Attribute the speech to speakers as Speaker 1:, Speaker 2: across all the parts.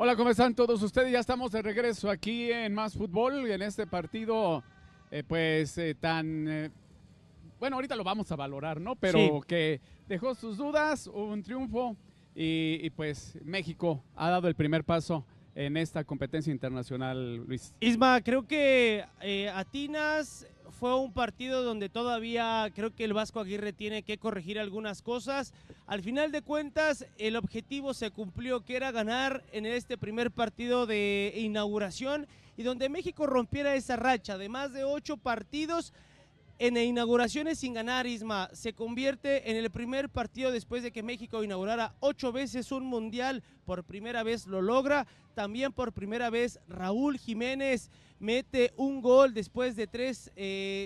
Speaker 1: Hola, ¿cómo están todos ustedes? Ya estamos de regreso aquí en Más Fútbol, en este partido, bueno, ahorita lo vamos a valorar, ¿no? Pero
Speaker 2: Sí.
Speaker 1: que dejó sus dudas, hubo un triunfo y pues México ha dado el primer paso en esta competencia internacional, Luis.
Speaker 2: Isma, creo que Atinas fue un partido donde todavía creo que el Vasco Aguirre tiene que corregir algunas cosas. Al final de cuentas, el objetivo se cumplió, que era ganar en este primer partido de inauguración y donde México rompiera esa racha de más de 8 partidos en inauguraciones sin ganar. Isma, se convierte en el primer partido después de que México inaugurara 8 veces un mundial. Por primera vez lo logra. También por primera vez Raúl Jiménez mete un gol después de 3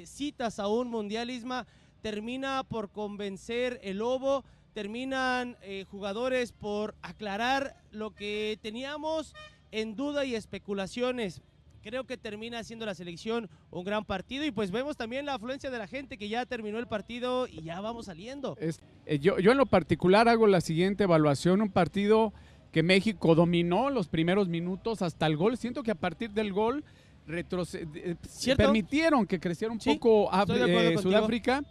Speaker 2: citas a un mundial. Isma, termina por convencer el Lobo. Terminan jugadores por aclarar lo que teníamos en duda y especulaciones. Creo que termina siendo la selección un gran partido y pues vemos también la afluencia de la gente, que ya terminó el partido y ya vamos saliendo.
Speaker 1: Yo en lo particular hago la siguiente evaluación, un partido que México dominó los primeros minutos hasta el gol. Siento que a partir del gol permitieron que creciera un poco Sudáfrica.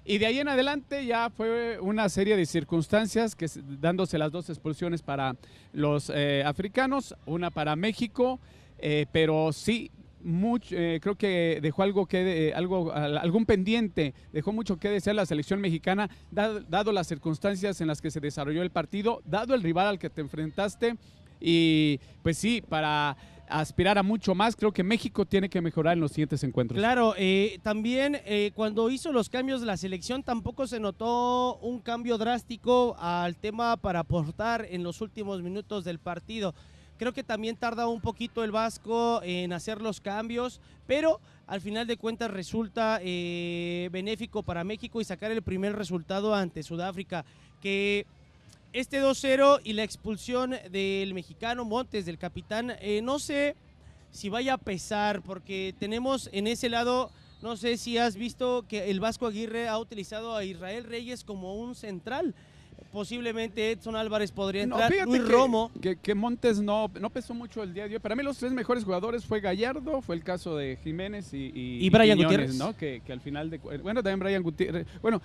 Speaker 1: Y de ahí en adelante ya fue una serie de circunstancias, dándose las 2 expulsiones para los africanos, una para México. Pero sí, creo que dejó algún pendiente, dejó mucho que desear la selección mexicana, dado las circunstancias en las que se desarrolló el partido, dado el rival al que te enfrentaste. Y pues sí, para aspirar a mucho más, creo que México tiene que mejorar en los siguientes encuentros.
Speaker 2: Claro, también cuando hizo los cambios de la selección tampoco se notó un cambio drástico al tema para aportar en los últimos minutos del partido. Creo que también tarda un poquito el Vasco en hacer los cambios, pero al final de cuentas resulta benéfico para México y sacar el primer resultado ante Sudáfrica. Que este 2-0 y la expulsión del mexicano Montes, del capitán, no sé si vaya a pesar, porque tenemos en ese lado, no sé si has visto que el Vasco Aguirre ha utilizado a Israel Reyes como un central. Posiblemente Edson Álvarez podría entrar, Luis Romo.
Speaker 1: Que Montes no pesó mucho el día de hoy. Para mí los 3 mejores jugadores fue Gallardo, fue el caso de Jiménez y
Speaker 2: Brian
Speaker 1: Quiñones,
Speaker 2: Gutiérrez,
Speaker 1: ¿no? Que al final bueno, también Brian Gutiérrez, bueno,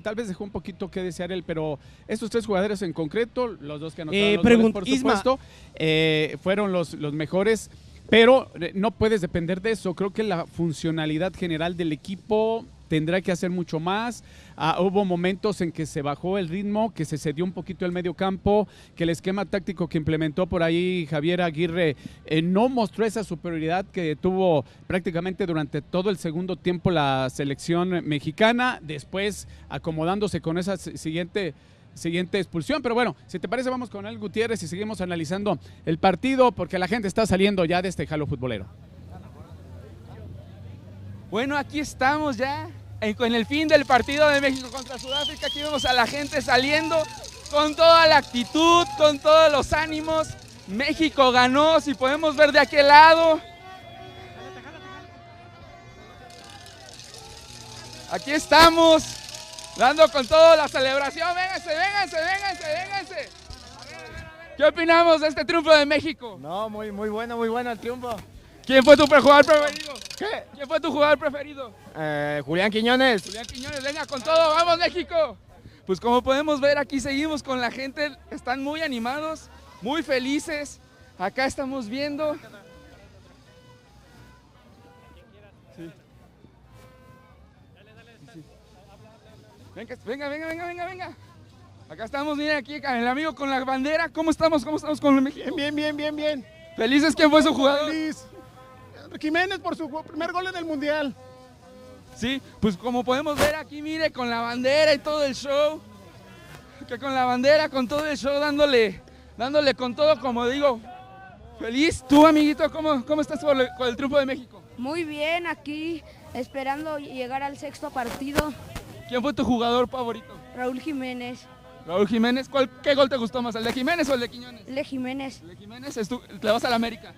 Speaker 1: tal vez dejó un poquito que desear él, pero estos 3 jugadores en concreto, los 2 que anotaron los goles, por supuesto, fueron los mejores. Pero no puedes depender de eso. Creo que la funcionalidad general del equipo tendrá que hacer mucho más. Hubo momentos en que se bajó el ritmo, que se cedió un poquito el medio campo, que el esquema táctico que implementó por ahí Javier Aguirre no mostró esa superioridad que tuvo prácticamente durante todo el segundo tiempo la selección mexicana, después acomodándose con esa siguiente expulsión. Pero bueno, si te parece, vamos con el Gutiérrez y seguimos analizando el partido, porque la gente está saliendo ya de este jalo futbolero.
Speaker 3: Bueno, aquí estamos ya en el fin del partido de México contra Sudáfrica. Aquí vemos a la gente saliendo con toda la actitud, con todos los ánimos. México ganó, si podemos ver de aquel lado. Aquí estamos, dando con toda la celebración. Vénganse. ¿Qué opinamos de este triunfo de México?
Speaker 4: No, muy bueno el triunfo.
Speaker 3: ¿Quién fue tu jugador preferido?
Speaker 4: ¿Qué?
Speaker 3: ¿Quién fue tu jugador preferido?
Speaker 4: Julián Quiñones.
Speaker 3: Julián Quiñones, venga con todo, ¡vamos México! Pues como podemos ver, aquí seguimos con la gente, están muy animados, muy felices. Acá estamos viendo. Sí. Venga. Acá estamos, miren, aquí el amigo con la bandera. ¿Cómo estamos con México?
Speaker 4: Bien.
Speaker 3: ¿Felices? ¿Quién fue su jugador?
Speaker 4: Feliz. Jiménez por su primer gol en el Mundial.
Speaker 3: Sí, pues como podemos ver aquí, mire, con la bandera y todo el show. Que con la bandera, con todo el show, dándole con todo, como digo. Feliz. ¿Tú, amiguito, cómo estás con el triunfo de México?
Speaker 5: Muy bien, aquí esperando llegar al 6º partido.
Speaker 3: ¿Quién fue tu jugador favorito?
Speaker 5: Raúl Jiménez.
Speaker 3: Raúl Jiménez, ¿qué gol te gustó más? ¿El de Jiménez o el de Quiñones?
Speaker 5: El de Jiménez.
Speaker 3: ¿El de Jiménez? ¿Le vas a la América?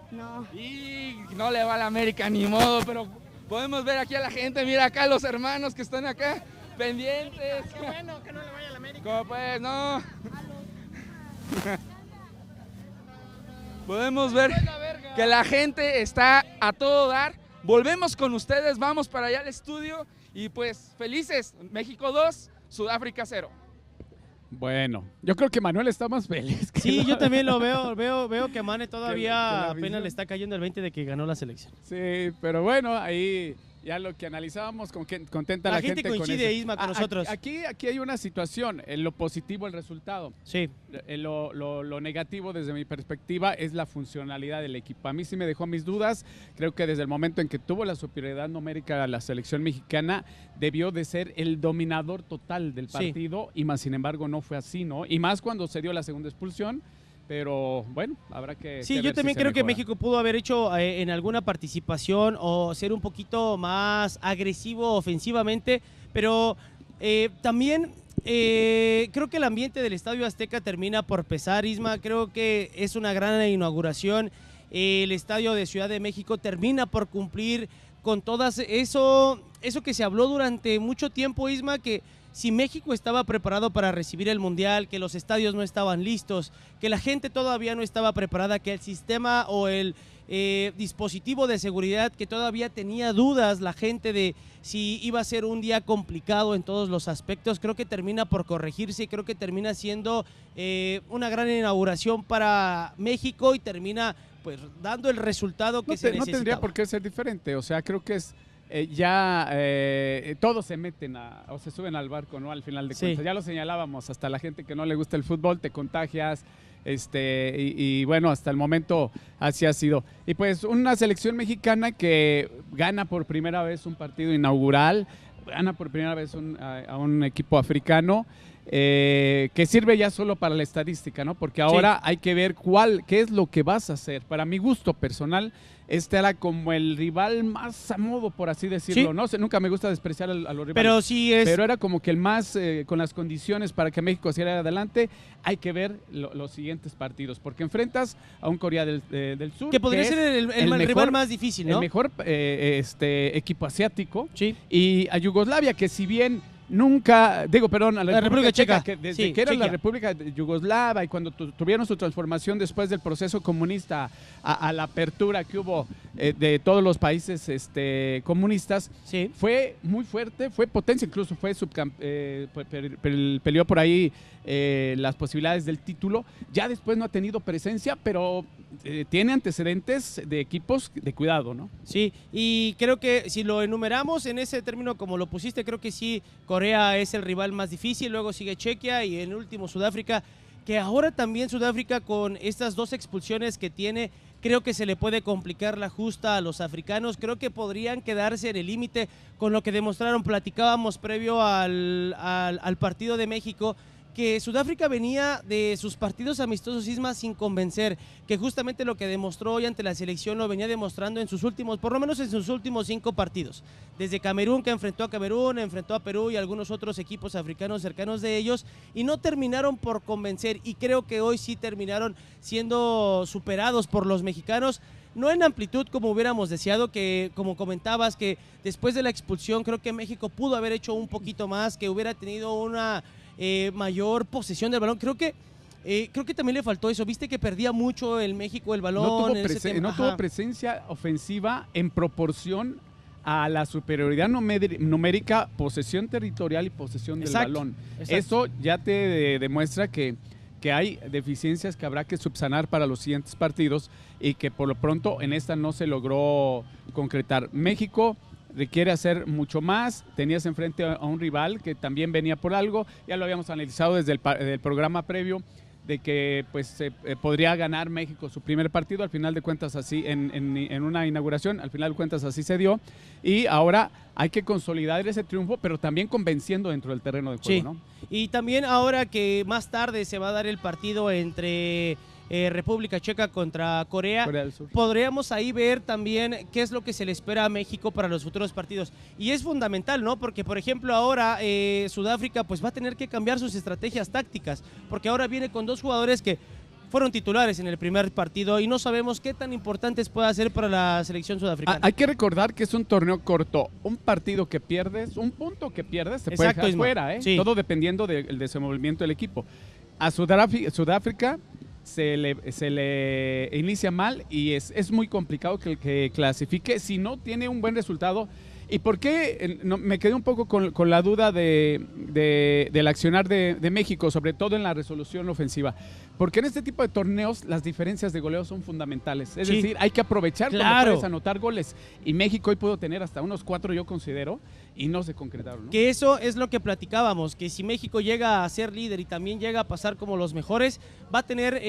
Speaker 5: No.
Speaker 3: Y no le va a la América, ni modo, pero podemos ver aquí a la gente, mira acá los hermanos que están acá, pendientes.
Speaker 4: Qué bueno que no le vaya a la América.
Speaker 3: ¿Cómo pues? No. Podemos ver que la gente está a todo dar. Volvemos con ustedes, vamos para allá al estudio y pues felices. México 2, Sudáfrica 0.
Speaker 1: Bueno, yo creo que Manuel está más feliz.
Speaker 2: Sí, yo también lo veo que Mane todavía apenas le está cayendo el 20 de que ganó la selección.
Speaker 1: Sí, pero bueno, ahí ya lo que analizábamos, contenta la gente
Speaker 2: coincide,
Speaker 1: con eso.
Speaker 2: Isma, con nosotros.
Speaker 1: Aquí hay una situación, en lo positivo el resultado.
Speaker 2: Sí.
Speaker 1: Lo negativo desde mi perspectiva es la funcionalidad del equipo. A mí sí me dejó mis dudas. Creo que desde el momento en que tuvo la superioridad numérica la selección mexicana, debió de ser el dominador total del partido, y más sin embargo no fue así, ¿no? Y más cuando se dio la segunda expulsión. Pero bueno, habrá que...
Speaker 2: Sí, yo también creo que México pudo haber hecho en alguna participación o ser un poquito más agresivo ofensivamente, pero también creo que el ambiente del Estadio Azteca termina por pesar, Isma. Creo que es una gran inauguración. El Estadio de Ciudad de México termina por cumplir con todas eso que se habló durante mucho tiempo, Isma, que si México estaba preparado para recibir el Mundial, que los estadios no estaban listos, que la gente todavía no estaba preparada, que el sistema o el dispositivo de seguridad, que todavía tenía dudas la gente de si iba a ser un día complicado en todos los aspectos, creo que termina por corregirse y creo que termina siendo una gran inauguración para México y termina pues dando el resultado que se necesitaba.
Speaker 1: No tendría por qué ser diferente, o sea, creo que es... todos se meten o se suben al barco, ¿no? Al final de cuentas, ya lo señalábamos, hasta la gente que no le gusta el fútbol te contagias, y bueno, hasta el momento así ha sido. Y pues una selección mexicana que gana por primera vez un partido inaugural, gana por primera vez a un equipo africano, que sirve ya solo para la estadística, ¿no? Porque ahora hay que ver qué es lo que vas a hacer. Para mi gusto personal, este era como el rival más a modo, por así decirlo, ¿no? Nunca me gusta despreciar a los rivales.
Speaker 2: Pero sí
Speaker 1: Pero era como que el más, con las condiciones para que México siguiera adelante. Hay que ver los siguientes partidos, porque enfrentas a un Corea del Sur.
Speaker 2: Que podría ser el mejor, rival más difícil, ¿no?
Speaker 1: El mejor equipo asiático.
Speaker 2: Sí.
Speaker 1: Y a Yugoslavia, que si bien... a la República Checa, que desde que era la República Yugoslava y cuando tuvieron su transformación después del proceso comunista a la apertura que hubo de todos los países comunistas, fue muy fuerte, fue potencia, incluso fue peleó por ahí las posibilidades del título. Ya después no ha tenido presencia, pero tiene antecedentes de equipos de cuidado, ¿no?
Speaker 2: Sí, y creo que si lo enumeramos en ese término como lo pusiste, creo que sí, Corea es el rival más difícil, luego sigue Chequia y en último Sudáfrica, que ahora también Sudáfrica con estas 2 expulsiones que tiene, creo que se le puede complicar la justa a los africanos, creo que podrían quedarse en el límite con lo que demostraron, platicábamos previo al partido de México, que Sudáfrica venía de sus partidos amistosos, Isma, sin convencer, que justamente lo que demostró hoy ante la selección lo venía demostrando por lo menos en sus últimos 5 partidos. Desde Camerún, que enfrentó a Camerún, enfrentó a Perú y algunos otros equipos africanos cercanos de ellos, y no terminaron por convencer, y creo que hoy sí terminaron siendo superados por los mexicanos. No en amplitud como hubiéramos deseado, que como comentabas, que después de la expulsión creo que México pudo haber hecho un poquito más, que hubiera tenido una mayor posesión del balón. Creo que también le faltó eso. Viste que perdía mucho el México el balón.
Speaker 1: No tuvo presencia ofensiva en proporción a la superioridad numérica, posesión territorial y posesión del balón. Eso ya te demuestra que hay deficiencias que habrá que subsanar para los siguientes partidos y que por lo pronto en esta no se logró concretar. México requiere hacer mucho más. Tenías enfrente a un rival que también venía por algo, ya lo habíamos analizado desde el programa previo, de que pues podría ganar México su primer partido, al final de cuentas así, en una inauguración, al final de cuentas así se dio, y ahora hay que consolidar ese triunfo, pero también convenciendo dentro del terreno de juego, ¿no?
Speaker 2: Y también ahora que más tarde se va a dar el partido entre República Checa contra Corea del Sur, podríamos ahí ver también qué es lo que se le espera a México para los futuros partidos. Y es fundamental, ¿no? Porque, por ejemplo, ahora Sudáfrica pues va a tener que cambiar sus estrategias tácticas, porque ahora viene con 2 jugadores que fueron titulares en el primer partido y no sabemos qué tan importantes puede ser para la selección sudafricana.
Speaker 1: Hay que recordar que es un torneo corto. Un partido que pierdes, un punto que pierdes, te puede dejar fuera, ¿eh? Sí. Todo dependiendo del desenvolvimiento del equipo. A Sudáfrica se le inicia mal y es muy complicado que clasifique si no tiene un buen resultado. ¿Y por qué? Me quedé un poco con la duda del accionar de México, sobre todo en la resolución ofensiva. Porque en este tipo de torneos las diferencias de goleo son fundamentales. Es decir, hay que aprovechar cuando puedes anotar goles. Y México hoy pudo tener hasta unos 4, yo considero, y no se concretaron, ¿no?
Speaker 2: Que eso es lo que platicábamos, que si México llega a ser líder y también llega a pasar como los mejores, va a tener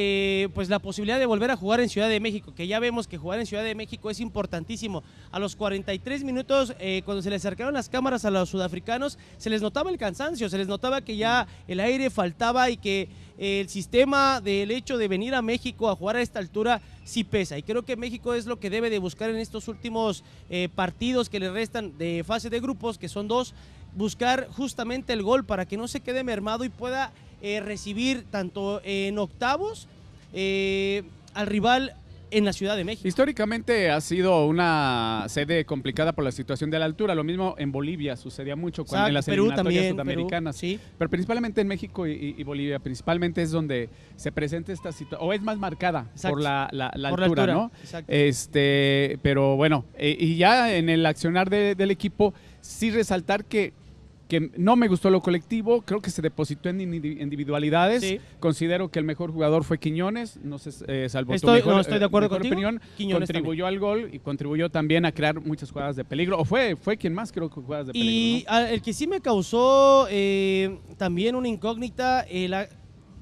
Speaker 2: pues la posibilidad de volver a jugar en Ciudad de México, que ya vemos que jugar en Ciudad de México es importantísimo. A los 43 minutos, cuando se les acercaron las cámaras a los sudafricanos, se les notaba el cansancio, se les notaba que ya el aire faltaba y que el sistema del hecho de venir a México a jugar a esta altura sí pesa, y creo que México es lo que debe de buscar en estos últimos partidos que le restan de fase de grupos, que son 2, buscar justamente el gol para que no se quede mermado y pueda recibir tanto en octavos al rival en la Ciudad de México.
Speaker 1: Históricamente ha sido una sede complicada por la situación de la altura. Lo mismo en Bolivia sucedía mucho en las eliminatorias sudamericanas.
Speaker 2: Perú, sí.
Speaker 1: Pero principalmente en México y Bolivia, principalmente es donde se presenta esta situación, o es más marcada por la altura, ¿no?
Speaker 2: Exacto.
Speaker 1: Pero bueno, y ya en el accionar del equipo, sí resaltar que no me gustó lo colectivo, creo que se depositó en individualidades. Sí. Considero que el mejor jugador fue Quiñones, no sé, salvo
Speaker 2: estoy de acuerdo
Speaker 1: contigo. Opinión, Quiñones contribuyó también al gol y contribuyó también a crear muchas jugadas de peligro, o fue quien más creo que jugadas de peligro.
Speaker 2: Y
Speaker 1: ¿no?
Speaker 2: El que sí me causó también una incógnita,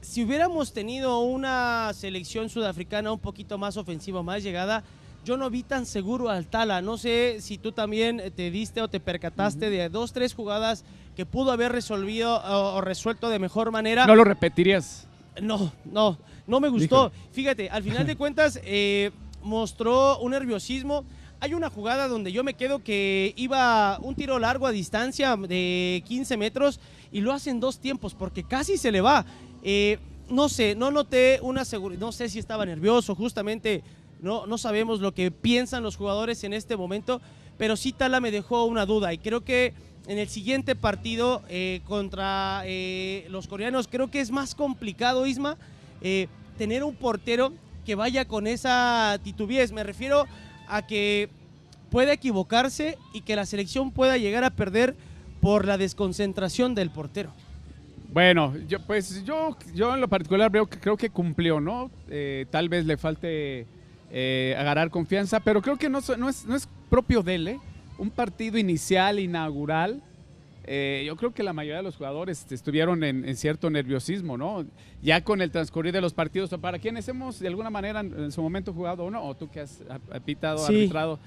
Speaker 2: si hubiéramos tenido una selección sudafricana un poquito más ofensiva, más llegada, yo no vi tan seguro al Tala. No sé si tú también te diste o te percataste de 2, 3 jugadas que pudo haber resuelto de mejor manera.
Speaker 1: ¿No lo repetirías?
Speaker 2: No me gustó. Díjame. Fíjate, al final de cuentas mostró un nerviosismo. Hay una jugada donde yo me quedo que iba un tiro largo a distancia de 15 metros y lo hacen 2 tiempos porque casi se le va. No sé, no noté una seguridad, no sé si estaba nervioso, justamente. No sabemos lo que piensan los jugadores en este momento, pero sí Tala me dejó una duda y creo que en el siguiente partido contra los coreanos creo que es más complicado, Isma, tener un portero que vaya con esa titubeez. Me refiero a que pueda equivocarse y que la selección pueda llegar a perder por la desconcentración del portero.
Speaker 1: Bueno, yo en lo particular creo que cumplió, ¿no? Tal vez le falte agarrar confianza, pero creo que no es propio de él, un partido inicial, inaugural. Yo creo que la mayoría de los jugadores estuvieron en cierto nerviosismo, ¿no? Ya con el transcurrir de los partidos, para quienes hemos de alguna manera en su momento jugado o no, o tú que has pitado, sí, arbitrado,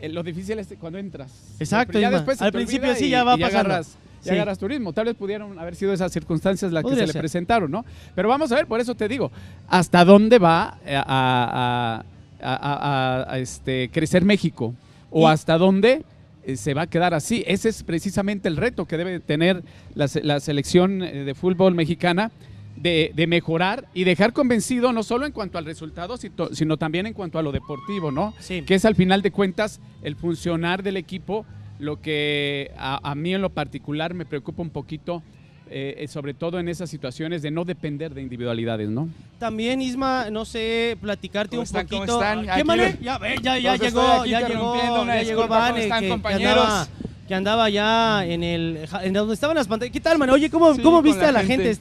Speaker 1: lo difícil es cuando entras.
Speaker 2: Exacto, ya después
Speaker 1: al principio sí ya va pasando. Ya agarras turismo. Tal vez pudieron haber sido esas circunstancias las que se le presentaron, ¿no? Pero vamos a ver, por eso te digo, hasta dónde va a crecer México o hasta dónde se va a quedar así. Ese es precisamente el reto que debe tener la selección de fútbol mexicana, de mejorar y dejar convencido no solo en cuanto al resultado, sino también en cuanto a lo deportivo, ¿no? Sí. Que es al final de cuentas el funcionar del equipo. Lo que a mí en lo particular me preocupa un poquito, sobre todo en esas situaciones de no depender de individualidades, ¿no?
Speaker 2: También, Isma, no sé, platicarte un poquito.
Speaker 3: ¿Cómo están?
Speaker 2: ¿Qué manera? Ya llegó Vane, que andaba ya en donde estaban las pantallas. ¿Qué tal, man? Oye, ¿cómo viste a la gente?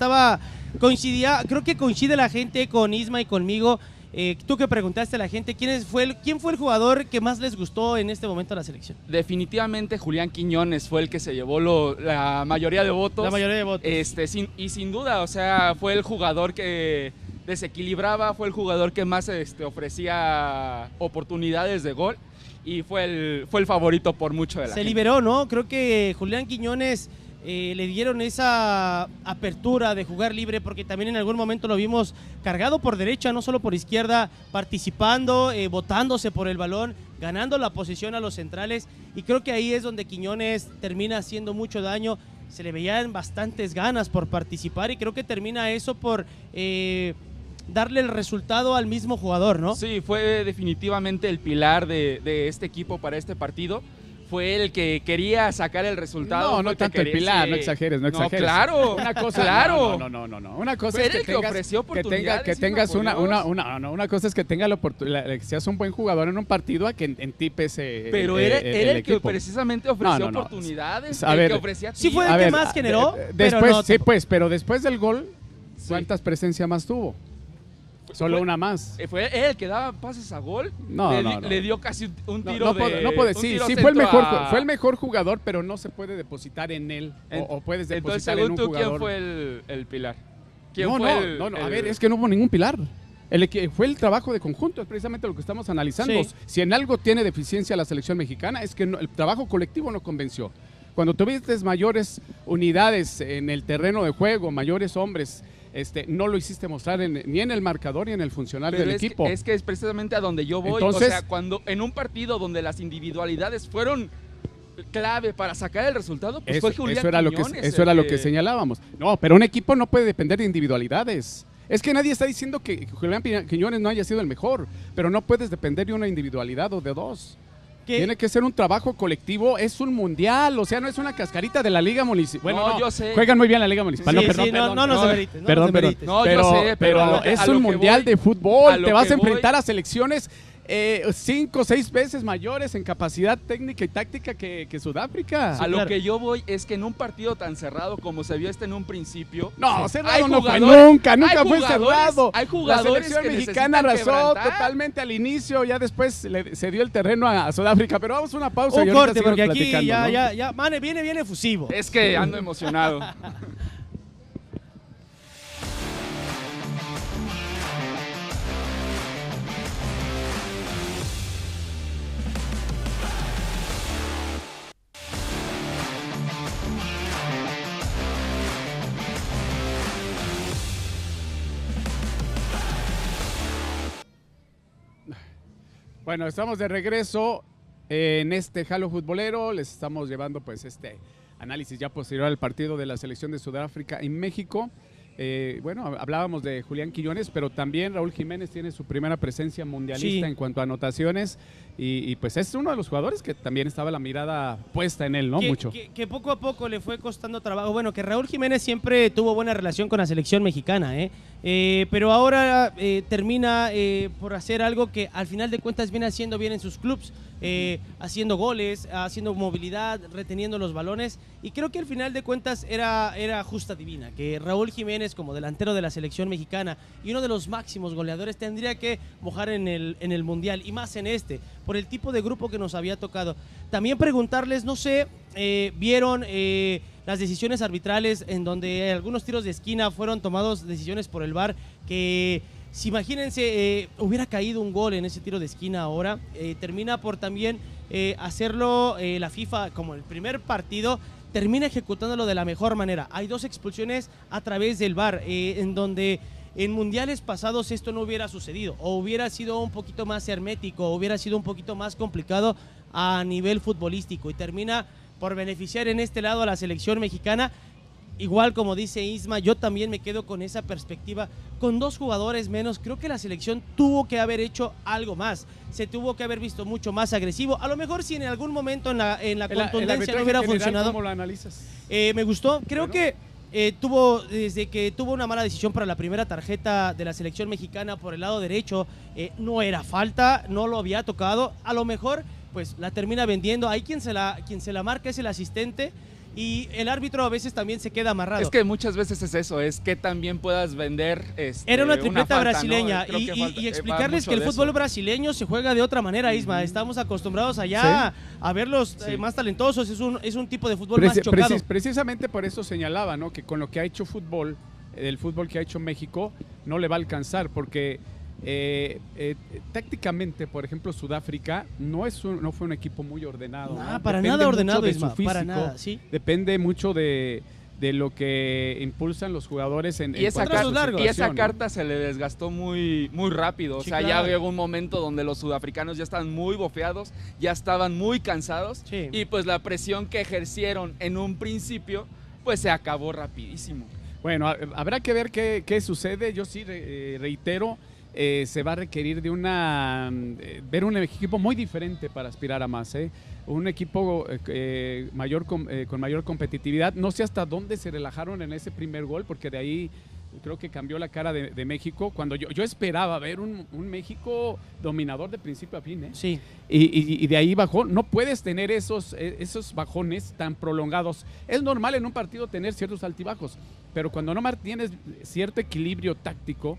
Speaker 2: Creo que coincide la gente con Isma y conmigo. Tú que preguntaste a la gente, ¿quién fue el jugador que más les gustó en este momento a la selección?
Speaker 3: Definitivamente Julián Quiñones fue el que se llevó la mayoría de votos.
Speaker 2: La mayoría de votos.
Speaker 3: Sin duda, o sea, fue el jugador que desequilibraba, fue el jugador que más ofrecía oportunidades de gol y fue el favorito por mucho de la gente.
Speaker 2: Se liberó, ¿no? Creo que Julián Quiñones le dieron esa apertura de jugar libre, porque también en algún momento lo vimos cargado por derecha, no solo por izquierda, participando, botándose por el balón, ganando la posición a los centrales, y creo que ahí es donde Quiñones termina haciendo mucho daño. Se le veían bastantes ganas por participar y creo que termina eso por darle el resultado al mismo jugador, ¿no?
Speaker 3: Sí, fue definitivamente el pilar de este equipo para este partido. fue el que quería sacar el resultado.
Speaker 1: No tanto el Pilar, no exageres.
Speaker 3: No, claro.
Speaker 1: Una cosa,
Speaker 3: claro.
Speaker 1: No. Una cosa
Speaker 3: Fue
Speaker 1: es
Speaker 3: el que ofreció oportunidades.
Speaker 1: Que tengas una cosa es que tenga la oportunidad, que seas un buen jugador en un partido a que en ti pese.
Speaker 3: Pero era el que precisamente ofreció oportunidades.
Speaker 1: A ver,
Speaker 3: que ofrecía
Speaker 2: sí fue el que más generó.
Speaker 1: Después, pero después del gol, ¿cuántas presencias más tuvo? Solo una más.
Speaker 3: ¿Fue él el que daba pases a gol?
Speaker 1: No.
Speaker 3: Le dio casi un tiro
Speaker 1: sí, fue el mejor jugador, pero no se puede depositar en él. O puedes depositar en un jugador.
Speaker 3: ¿Quién fue el Pilar?
Speaker 1: A ver, es que no hubo ningún Pilar. Fue el trabajo de conjunto, es precisamente lo que estamos analizando.
Speaker 2: Sí.
Speaker 1: Si en algo tiene deficiencia la selección mexicana, es que el trabajo colectivo no convenció. Cuando tuviste mayores unidades en el terreno de juego, mayores hombres, no lo hiciste mostrar ni en el marcador ni en el funcional del equipo.
Speaker 3: Es que es precisamente a donde yo voy. Entonces, o sea, cuando en un partido donde las individualidades fueron clave para sacar el resultado, pues fue Julián Quiñones.
Speaker 1: Eso era lo que señalábamos. No, pero un equipo no puede depender de individualidades. Es que nadie está diciendo que Julián Quiñones no haya sido el mejor, pero no puedes depender de una individualidad o de dos. Tiene que ser un trabajo colectivo, es un mundial, o sea, no es una cascarita de la Liga Municipal. Bueno,
Speaker 3: yo sé.
Speaker 1: Juegan muy bien la Liga Municipal.
Speaker 2: No nos demerites.
Speaker 1: Yo sé, pero es un mundial de fútbol, te vas a enfrentar a selecciones 5 o 6 veces mayores en capacidad técnica y táctica que Sudáfrica.
Speaker 3: A lo que yo voy es que en un partido tan cerrado como se vio en un principio,
Speaker 1: cerrado no fue nunca fue cerrado.
Speaker 3: Hay jugadores
Speaker 1: la selección mexicana arrasó totalmente al inicio, ya después se dio el terreno a Sudáfrica, pero vamos a una pausa.
Speaker 2: Un corte, porque aquí ya Mane viene efusivo.
Speaker 3: Es que ando emocionado.
Speaker 1: Bueno, estamos de regreso en este Halo Futbolero. Les estamos llevando pues este análisis ya posterior al partido de la selección de Sudáfrica en México. Hablábamos de Julián Quiñones, pero también Raúl Jiménez tiene su primera presencia mundialista en cuanto a anotaciones y pues es uno de los jugadores que también estaba la mirada puesta en él, ¿no?
Speaker 2: Que poco a poco le fue costando trabajo. Bueno, que Raúl Jiménez siempre tuvo buena relación con la selección mexicana, pero ahora termina por hacer algo que al final de cuentas viene haciendo bien en sus clubes, haciendo goles, haciendo movilidad, reteniendo los balones, y creo que al final de cuentas era justa divina, que Raúl Jiménez como delantero de la selección mexicana y uno de los máximos goleadores tendría que mojar en el Mundial, y más en por el tipo de grupo que nos había tocado. También preguntarles, no sé, vieron las decisiones arbitrales en donde algunos tiros de esquina fueron tomados decisiones por el VAR, que si imagínense, hubiera caído un gol en ese tiro de esquina ahora, termina por también hacerlo la FIFA como el primer partido, termina ejecutándolo de la mejor manera. Hay 2 expulsiones a través del VAR, en donde en mundiales pasados esto no hubiera sucedido, o hubiera sido un poquito más hermético, o hubiera sido un poquito más complicado a nivel futbolístico, y termina por beneficiar en este lado a la selección mexicana. Igual como dice Isma, yo también me quedo con esa perspectiva. Con 2 jugadores menos, creo que la selección tuvo que haber hecho algo más. Se tuvo que haber visto mucho más agresivo. A lo mejor si en algún momento en la contundencia no hubiera funcionado.
Speaker 1: ¿Cómo lo analizas?
Speaker 2: Me gustó. Creo que desde que tuvo una mala decisión para la primera tarjeta de la selección mexicana por el lado derecho, no era falta, no lo había tocado. A lo mejor pues la termina vendiendo. Ahí quien se la marca es el asistente, y el árbitro a veces también se queda amarrado.
Speaker 3: Es que muchas veces es eso, es que también puedas vender
Speaker 2: era una tripleta brasileña, ¿no? y explicarles que el fútbol brasileño se juega de otra manera, Isma. Estamos acostumbrados allá a verlos más talentosos, es un tipo de fútbol más chocado.
Speaker 1: Precisamente por eso señalaba, ¿no?, que con lo que ha hecho el fútbol que ha hecho México no le va a alcanzar, porque tácticamente, por ejemplo, Sudáfrica no fue un equipo muy ordenado.
Speaker 2: Para nada ordenado, Isma, para nada, sí.
Speaker 1: Depende mucho de lo que impulsan los jugadores
Speaker 3: y esa carta se le desgastó muy, muy rápido. O sea, ya llegó un momento donde los sudafricanos ya estaban muy bofeados, ya estaban muy cansados, y pues la presión que ejercieron en un principio pues se acabó rapidísimo.
Speaker 1: Bueno, habrá que ver qué sucede. Yo sí reitero se va a requerir de ver un equipo muy diferente para aspirar a más, un equipo con mayor competitividad. No sé hasta dónde se relajaron en ese primer gol, porque de ahí creo que cambió la cara de México, cuando yo esperaba ver un México dominador de principio a fin,
Speaker 2: Sí.
Speaker 1: Y de ahí bajó. No puedes tener esos bajones tan prolongados. Es normal en un partido tener ciertos altibajos, pero cuando no tienes cierto equilibrio táctico,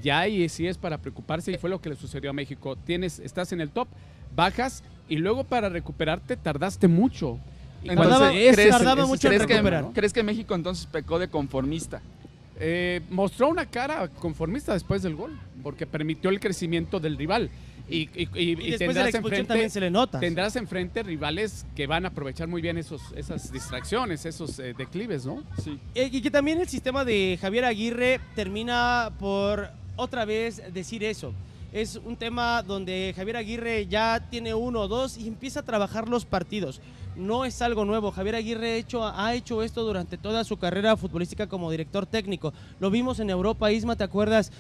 Speaker 1: ya ahí sí es para preocuparse, y fue lo que le sucedió a México. Estás en el top, bajas, y luego para recuperarte tardaste mucho.
Speaker 3: Entonces,
Speaker 2: tardaba mucho en recuperar.
Speaker 3: ¿Crees que México entonces pecó de conformista?
Speaker 1: Mostró una cara conformista después del gol, porque permitió el crecimiento del rival. Y
Speaker 2: después de la expulsión también se le nota.
Speaker 1: Tendrás enfrente rivales que van a aprovechar muy bien esas distracciones, esos declives, ¿no?
Speaker 3: Sí.
Speaker 2: Y que también el sistema de Javier Aguirre termina por otra vez decir eso. Es un tema donde Javier Aguirre ya tiene 1 o 2 y empieza a trabajar los partidos. No es algo nuevo. Javier Aguirre ha hecho esto durante toda su carrera futbolística como director técnico. Lo vimos en Europa, Isma, ¿te acuerdas?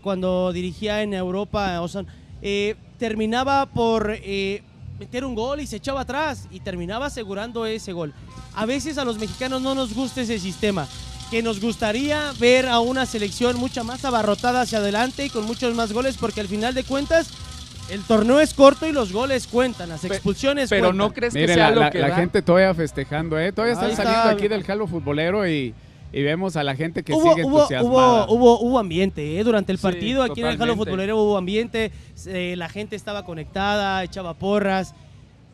Speaker 2: Cuando dirigía en Europa, terminaba por meter un gol y se echaba atrás y terminaba asegurando ese gol. A veces a los mexicanos no nos gusta ese sistema, que nos gustaría ver a una selección mucho más abarrotada hacia adelante y con muchos más goles, porque al final de cuentas el torneo es corto y los goles cuentan, las expulsiones
Speaker 3: pero
Speaker 2: cuentan.
Speaker 3: ¿no crees que
Speaker 1: Miren,
Speaker 3: sea lo que
Speaker 1: la
Speaker 3: da?
Speaker 1: gente todavía festejando, todavía están
Speaker 2: Ahí está.
Speaker 1: saliendo aquí del jalo futbolero, y vemos a la gente que sigue entusiasmada.
Speaker 2: Hubo ambiente, durante el
Speaker 3: Sí,
Speaker 2: partido aquí en el Jalo
Speaker 3: totalmente.
Speaker 2: Futbolero hubo ambiente, la gente estaba conectada, echaba porras.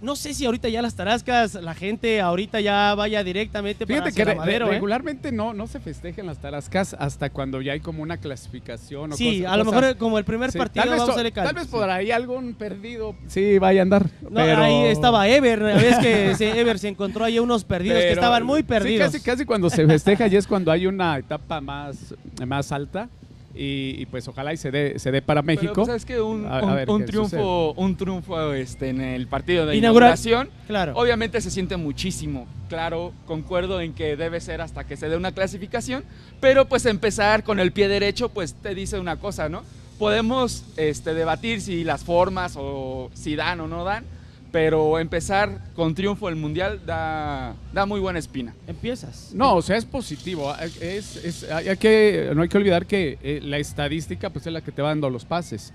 Speaker 2: No sé si ahorita ya las Tarascas, la gente ahorita ya vaya directamente para
Speaker 1: Fíjate que
Speaker 2: hacia Madero,
Speaker 1: regularmente no se festejan las Tarascas hasta cuando ya hay como una clasificación o
Speaker 2: sí,
Speaker 1: cosas.
Speaker 2: a lo mejor como el primer
Speaker 1: Sí,
Speaker 2: partido vamos a hacerle caso.
Speaker 1: tal vez por ahí algún perdido sí vaya a andar.
Speaker 2: No,
Speaker 1: pero...
Speaker 2: ahí estaba Ever, ves que Ever se encontró ahí unos perdidos que estaban muy perdidos.
Speaker 1: Sí, casi cuando se festeja ya es cuando hay una etapa más alta, y pues ojalá y se dé para México.
Speaker 3: Pero, ¿sabes qué? Un triunfo en el partido de
Speaker 2: Inaugural.
Speaker 3: inauguración,
Speaker 2: Claro.
Speaker 3: obviamente se siente muchísimo. Claro, concuerdo en que debe ser hasta que se dé una clasificación, pero pues empezar con el pie derecho pues te dice una cosa, ¿no? Podemos debatir si las formas o si dan o no dan, pero empezar con triunfo el Mundial da muy buena espina.
Speaker 2: Empiezas.
Speaker 1: No, o sea, es positivo. No hay que olvidar que la estadística pues es la que te va dando los pases.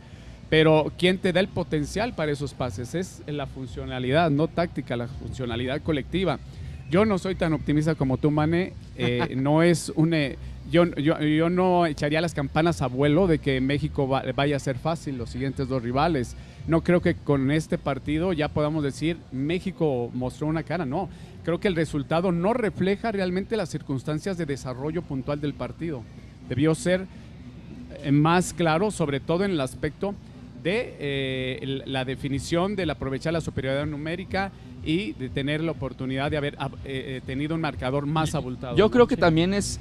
Speaker 1: Pero ¿quién te da el potencial para esos pases? Es la funcionalidad, no táctica, la funcionalidad colectiva. Yo no soy tan optimista como tú, Mane. No es yo no echaría las campanas a vuelo de que México vaya a ser fácil los siguientes 2 rivales. No creo que con este partido ya podamos decir México mostró una cara, no. Creo que el resultado no refleja realmente las circunstancias de desarrollo puntual del partido. Debió ser más claro, sobre todo en el aspecto de la definición, del aprovechar la superioridad numérica y de tener la oportunidad de haber tenido un marcador más abultado.
Speaker 3: Yo creo que también es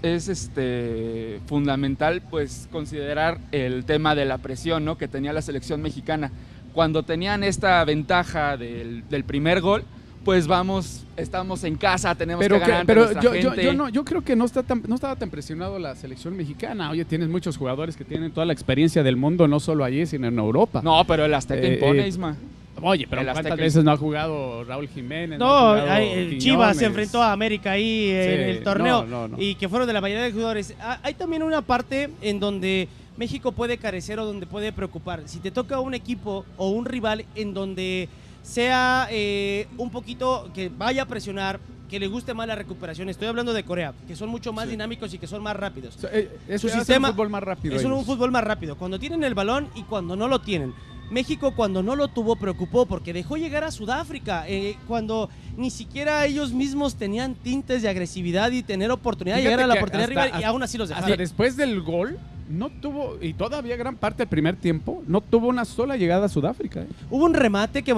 Speaker 3: fundamental pues considerar el tema de la presión, ¿no?, que tenía la selección mexicana. Cuando tenían esta ventaja del primer gol, pues estamos en casa, tenemos que ganar ante nuestra gente.
Speaker 1: Yo creo que no estaba tan presionado la selección mexicana. Oye, tienes muchos jugadores que tienen toda la experiencia del mundo, no solo allí, sino en Europa.
Speaker 3: No, pero el Azteca impone, Isma.
Speaker 1: Oye, pero ¿cuántas veces no ha jugado Raúl Jiménez?
Speaker 2: No,
Speaker 1: Quiñones?
Speaker 2: Chivas se enfrentó a América ahí en el torneo
Speaker 1: no.
Speaker 2: y que fueron de la mayoría de jugadores. Hay también una parte en donde México puede carecer o donde puede preocupar. Si te toca un equipo o un rival en donde sea un poquito que vaya a presionar, que le guste más la recuperación. Estoy hablando de Corea, que son mucho más dinámicos y que son más rápidos.
Speaker 1: Su sistema es un fútbol más rápido.
Speaker 2: Es un fútbol más rápido. Cuando tienen el balón y cuando no lo tienen. México cuando no lo tuvo preocupó porque dejó llegar a Sudáfrica cuando ni siquiera ellos mismos tenían tintes de agresividad y tener oportunidad de llegar a la oportunidad rival y aún así los dejaron.
Speaker 1: Hasta después del gol no tuvo, y todavía gran parte del primer tiempo, no tuvo una sola llegada a Sudáfrica.
Speaker 2: Hubo un remate que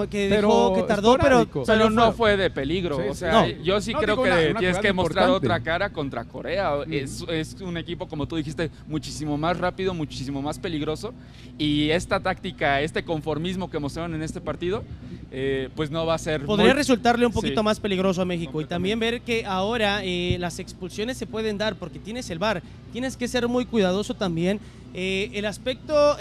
Speaker 2: tardó,
Speaker 3: pero no fue de peligro.
Speaker 1: Sí,
Speaker 3: o sea,
Speaker 2: no.
Speaker 3: Yo sí creo que
Speaker 1: una
Speaker 3: tienes que mostrar
Speaker 1: importante.
Speaker 3: otra cara contra Corea. Es un equipo, como tú dijiste, muchísimo más rápido, muchísimo más peligroso. Y esta táctica, este conformismo que mostraron en este partido, pues no va a ser...
Speaker 2: Podría resultarle un poquito más peligroso a México. Y también ver que ahora las expulsiones se pueden dar porque tienes el VAR. Tienes que ser muy cuidadoso también también. El aspecto,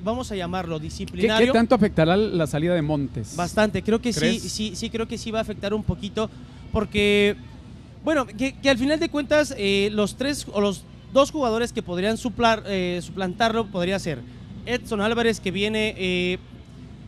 Speaker 2: vamos a llamarlo disciplinario.
Speaker 1: ¿Qué tanto afectará la salida de Montes?
Speaker 2: Bastante, creo que
Speaker 1: ¿crees?
Speaker 2: sí, creo que sí va a afectar un poquito, porque, bueno, que al final de cuentas, los dos jugadores que podrían suplantarlo podría ser Edson Álvarez, que viene...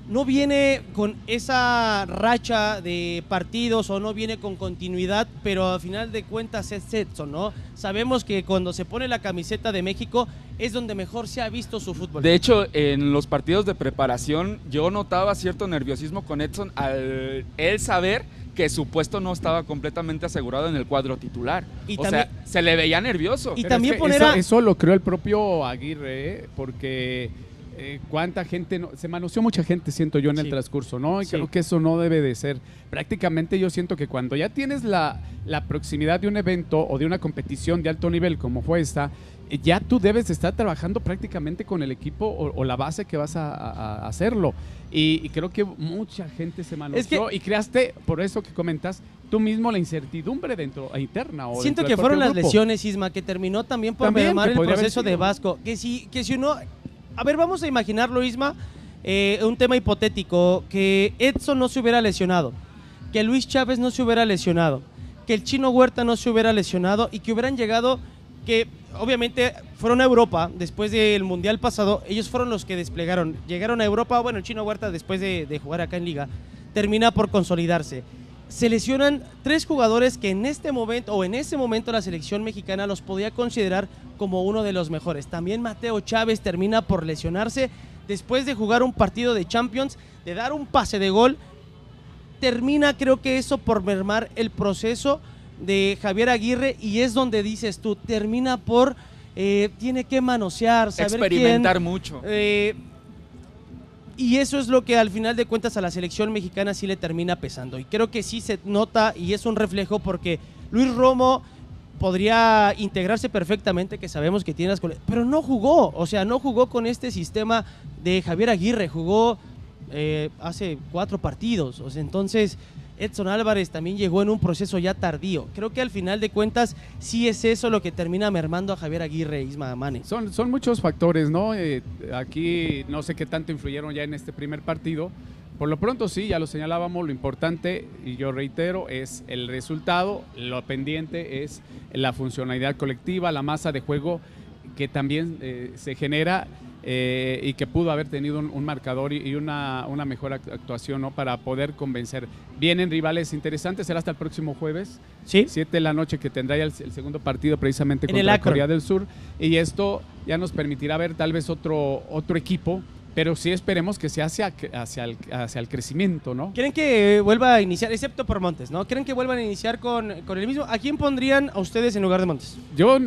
Speaker 2: no viene con esa racha de partidos o no viene con continuidad, pero al final de cuentas es Edson, ¿no? Sabemos que cuando se pone la camiseta de México es donde mejor se ha visto su fútbol.
Speaker 3: De hecho, en los partidos de preparación yo notaba cierto nerviosismo con Edson al él saber que su puesto no estaba completamente asegurado en el cuadro titular.
Speaker 2: Y
Speaker 3: o
Speaker 2: también,
Speaker 3: sea, se le veía nervioso.
Speaker 2: Y
Speaker 1: Pero
Speaker 2: también
Speaker 1: es que
Speaker 2: poner
Speaker 1: eso lo creó el propio Aguirre, porque... cuánta gente, se manoseó mucha gente, siento yo, en el transcurso, ¿no? Y creo que eso no debe de ser. Prácticamente yo siento que cuando ya tienes la proximidad de un evento o de una competición de alto nivel como fue esta, ya tú debes de estar trabajando prácticamente con el equipo o la base que vas a hacerlo. Y creo que mucha gente se manoseó y creaste, por eso que comentas, tú mismo la incertidumbre interna. O
Speaker 2: siento
Speaker 1: dentro
Speaker 2: que fueron las
Speaker 1: grupo.
Speaker 2: lesiones, Isma, que terminó también por mermar el proceso de Vasco. Que si uno... A ver, vamos a imaginarlo, Isma, un tema hipotético, que Edson no se hubiera lesionado, que Luis Chávez no se hubiera lesionado, que el Chino Huerta no se hubiera lesionado y que hubieran llegado, que obviamente fueron a Europa después del Mundial pasado, ellos fueron los que desplegaron, llegaron a Europa, bueno, el Chino Huerta después de jugar acá en Liga, termina por consolidarse. Se lesionan 3 jugadores que en este momento, o en ese momento la selección mexicana los podía considerar como uno de los mejores. También Mateo Chávez termina por lesionarse después de jugar un partido de Champions, de dar un pase de gol. Termina, creo que eso, por mermar el proceso de Javier Aguirre, y es donde dices tú, termina por, tiene que manosear, saber
Speaker 3: experimentar mucho.
Speaker 2: Y eso es lo que al final de cuentas a la selección mexicana sí le termina pesando. Y creo que sí se nota y es un reflejo, porque Luis Romo podría integrarse perfectamente, que sabemos que tiene las cualidades, pero no jugó. O sea, no jugó con este sistema de Javier Aguirre. Jugó hace 4 partidos. O sea, entonces Edson Álvarez también llegó en un proceso ya tardío. Creo que al final de cuentas sí es eso lo que termina mermando a Javier Aguirre, Isma Mane.
Speaker 1: Son muchos factores, ¿no? Aquí no sé qué tanto influyeron ya en este primer partido. Por lo pronto sí, ya lo señalábamos, lo importante, y yo reitero, es el resultado. Lo pendiente es la funcionalidad colectiva, la masa de juego que también se genera y que pudo haber tenido un marcador y una mejor actuación, ¿no? Para poder convencer. Vienen rivales interesantes, será hasta el próximo jueves,
Speaker 2: ¿sí?
Speaker 1: 7 de la noche, que tendrá ya el segundo partido precisamente contra Corea del Sur, y esto ya nos permitirá ver tal vez otro equipo, pero sí esperemos que sea hacia el crecimiento, ¿no?
Speaker 2: ¿Quieren que vuelva a iniciar, excepto por Montes, ¿no? ¿Quieren que vuelvan a iniciar con el mismo? ¿A quién pondrían a ustedes en lugar de Montes?
Speaker 1: Yo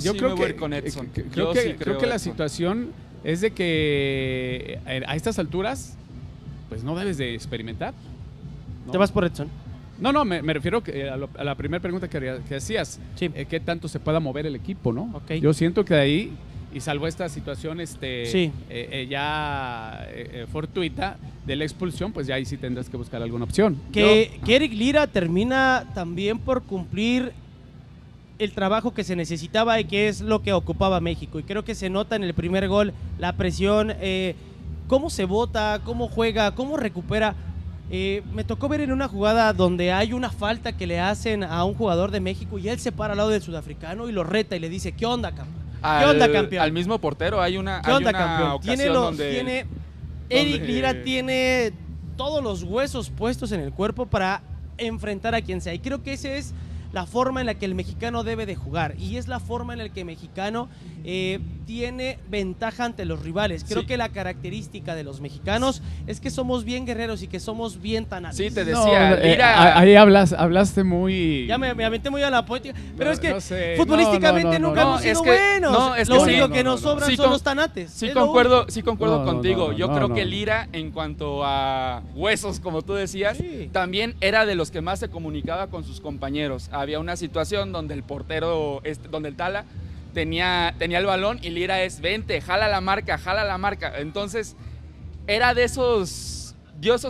Speaker 3: sí
Speaker 1: creo
Speaker 3: me voy con Edson.
Speaker 1: Creo que la situación es de que a estas alturas pues no debes de experimentar, ¿no?
Speaker 2: ¿Te vas por Edson?
Speaker 1: No, me refiero a la primera pregunta que hacías,
Speaker 2: sí.
Speaker 1: ¿Qué tanto se pueda mover el equipo, no?
Speaker 2: Okay.
Speaker 1: Yo siento que de ahí, y salvo esta situación
Speaker 2: sí.
Speaker 1: fortuita de la expulsión, pues ya ahí sí tendrás que buscar alguna opción.
Speaker 2: Que Eric Lira termina también por cumplir el trabajo que se necesitaba y que es lo que ocupaba México, y creo que se nota en el primer gol la presión, cómo se bota, cómo juega, cómo recupera. Me tocó ver en una jugada donde hay una falta que le hacen a un jugador de México y él se para al lado del sudafricano y lo reta y le dice, ¿qué onda, campeón? ¿Qué onda, campeón?
Speaker 3: Al mismo portero hay una ocasión
Speaker 2: Eric Lira tiene todos los huesos puestos en el cuerpo para enfrentar a quien sea, y creo que esa es la forma en la que el mexicano debe de jugar, y es la forma en la que el mexicano tiene ventaja ante los rivales. Creo que la característica de los mexicanos es que somos bien guerreros y que somos bien tanates.
Speaker 3: Sí, te decía, Lira...
Speaker 1: ahí hablaste muy...
Speaker 2: Ya me aventé muy a la poética, pero es que
Speaker 1: no sé,
Speaker 2: futbolísticamente nunca hemos sido buenos. Lo único que nos sobran son los tanates.
Speaker 3: Sí concuerdo contigo. Yo creo que Lira, en cuanto a huesos, como tú decías, también era de los que más se comunicaba con sus compañeros. Había una situación donde el portero, donde el Tala tenía el balón y Lira vente, jala la marca. Entonces, era de esos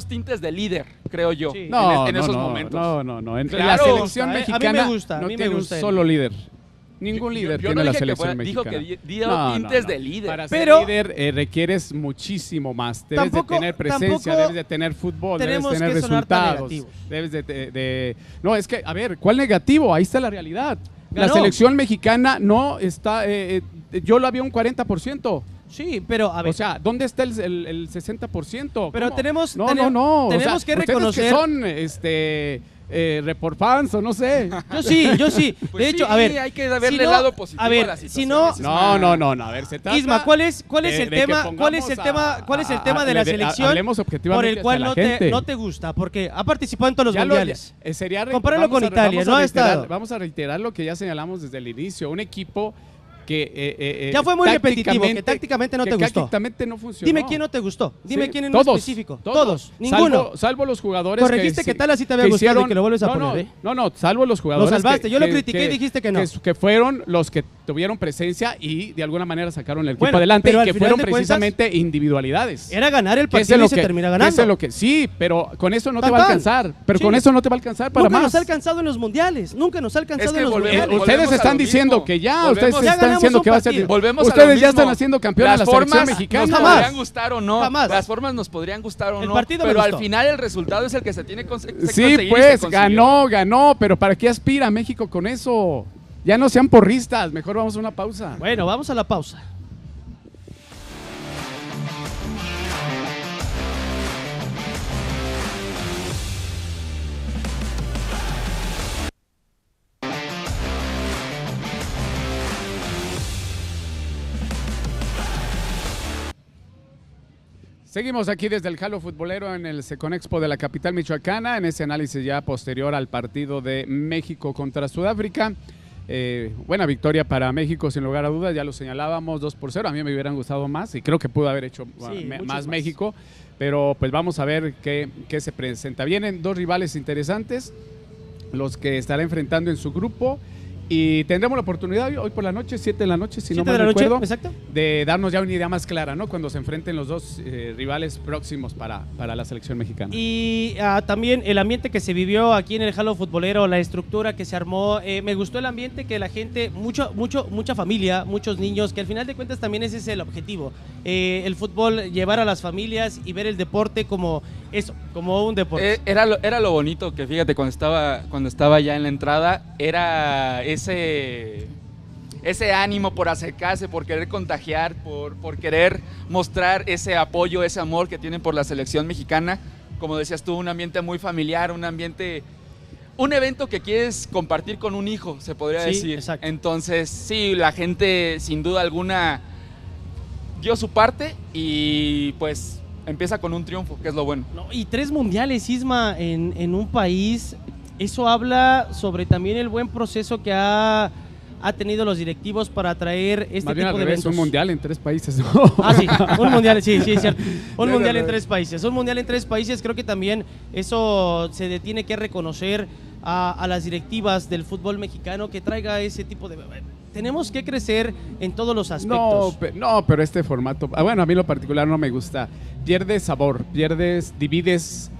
Speaker 3: tintes de líder, creo yo,
Speaker 1: sí.
Speaker 3: en esos momentos.
Speaker 1: No.
Speaker 2: Claro,
Speaker 1: la selección mexicana
Speaker 2: a mí me gusta,
Speaker 1: no tiene un solo líder. Ningún líder tiene la selección mexicana.
Speaker 3: Dijo que dio tintes de líder.
Speaker 1: Para ser líder requieres muchísimo más. Debes de tener presencia, debes de tener fútbol, debes de tener resultados. Debes de... No, es que, a ver, ¿cuál negativo? Ahí está la realidad. La selección mexicana no está... yo lo había un 40%.
Speaker 2: Sí, pero a ver.
Speaker 1: O sea, ¿dónde está el 60%?
Speaker 2: Pero
Speaker 1: ¿cómo?
Speaker 2: tenemos
Speaker 1: Tenemos
Speaker 2: que reconocer...
Speaker 1: que son reportfans o no sé.
Speaker 2: Yo sí.
Speaker 3: Pues
Speaker 2: de hecho,
Speaker 3: sí,
Speaker 2: a ver.
Speaker 3: hay que verle el lado positivo
Speaker 2: a ver,
Speaker 3: la situación.
Speaker 2: si no...
Speaker 1: No, a ver, se trata...
Speaker 2: Isma, ¿cuál es el tema de la selección por el cual no te gusta? Porque ha participado en todos los mundiales. Compáralo con Italia, no ha estado.
Speaker 1: Vamos a reiterar lo que ya señalamos desde el inicio. Un equipo que
Speaker 2: ya fue muy repetitivo, que tácticamente no te gustó.
Speaker 1: Tácticamente no funcionó.
Speaker 2: Dime quién no te gustó. Dime quién en específico.
Speaker 1: Todos.
Speaker 2: Ninguno.
Speaker 1: Salvo los jugadores
Speaker 2: corregiste que tal así te había gustado y que lo vuelves a poner.
Speaker 1: No, salvo los jugadores.
Speaker 2: Lo salvaste. Yo lo critiqué y dijiste que no.
Speaker 1: Que fueron los que tuvieron presencia y de alguna manera sacaron el equipo adelante y que fueron precisamente individualidades.
Speaker 2: Era ganar el partido y se termina ganando.
Speaker 1: Sí, pero con eso no te va a alcanzar. Pero con eso no te va a alcanzar para más.
Speaker 2: Nunca nos ha alcanzado en los mundiales. Nunca nos ha alcanzado en los mundiales.
Speaker 1: Ustedes están diciendo que ya. Ustedes están diciendo que va a ser...
Speaker 3: Ustedes
Speaker 1: ya están haciendo campeones a la selección mexicana.
Speaker 3: Nos podrían gustar o no.
Speaker 2: Jamás.
Speaker 3: Las formas nos podrían gustar o no.
Speaker 2: Pero
Speaker 3: al final el resultado es el que se tiene que conseguir.
Speaker 1: Sí, pues, ganó. Pero ¿para qué aspira México con eso? Ya no sean porristas. Mejor vamos a una pausa.
Speaker 2: Bueno, vamos a la pausa.
Speaker 1: Seguimos aquí desde el Jalo Futbolero en el Seconexpo de la capital michoacana, en ese análisis ya posterior al partido de México contra Sudáfrica. Buena victoria para México, sin lugar a dudas, ya lo señalábamos, 2-0. A mí me hubieran gustado más y creo que pudo haber hecho más México, pero pues vamos a ver qué se presenta. Vienen dos rivales interesantes, los que estará enfrentando en su grupo. Y tendremos la oportunidad hoy por la noche, 7 de la noche, si no mal recuerdo, de darnos ya una idea más clara, ¿no? Cuando se enfrenten los dos rivales próximos para la selección mexicana.
Speaker 2: Y también el ambiente que se vivió aquí en el Jalo Futbolero, la estructura que se armó, me gustó el ambiente, que la gente, mucha familia, muchos niños, que al final de cuentas también ese es el objetivo. El fútbol, llevar a las familias y ver el deporte como eso, como un deporte.
Speaker 3: Era lo bonito, que fíjate, cuando estaba ya en la entrada, era ese ánimo por acercarse, por querer contagiar, por querer mostrar ese apoyo, ese amor que tienen por la selección mexicana. Como decías tú, un ambiente muy familiar, un evento que quieres compartir con un hijo, se podría decir.
Speaker 2: Exacto.
Speaker 3: Entonces, sí, la gente sin duda alguna dio su parte y pues empieza con un triunfo, que es lo bueno.
Speaker 2: Y 3 mundiales, Isma, en un país. Eso habla sobre también el buen proceso que ha tenido los directivos para traer este tipo de eventos.
Speaker 1: Un mundial en 3 países.
Speaker 2: Sí, un mundial, sí, es cierto. Un mundial en 3 países. Un mundial en 3 países, creo que también eso se tiene que reconocer a las directivas del fútbol mexicano, que traiga ese tipo de... Tenemos que crecer en todos los aspectos.
Speaker 1: No, pero este formato, bueno, a mí lo particular no me gusta. Pierdes sabor, divides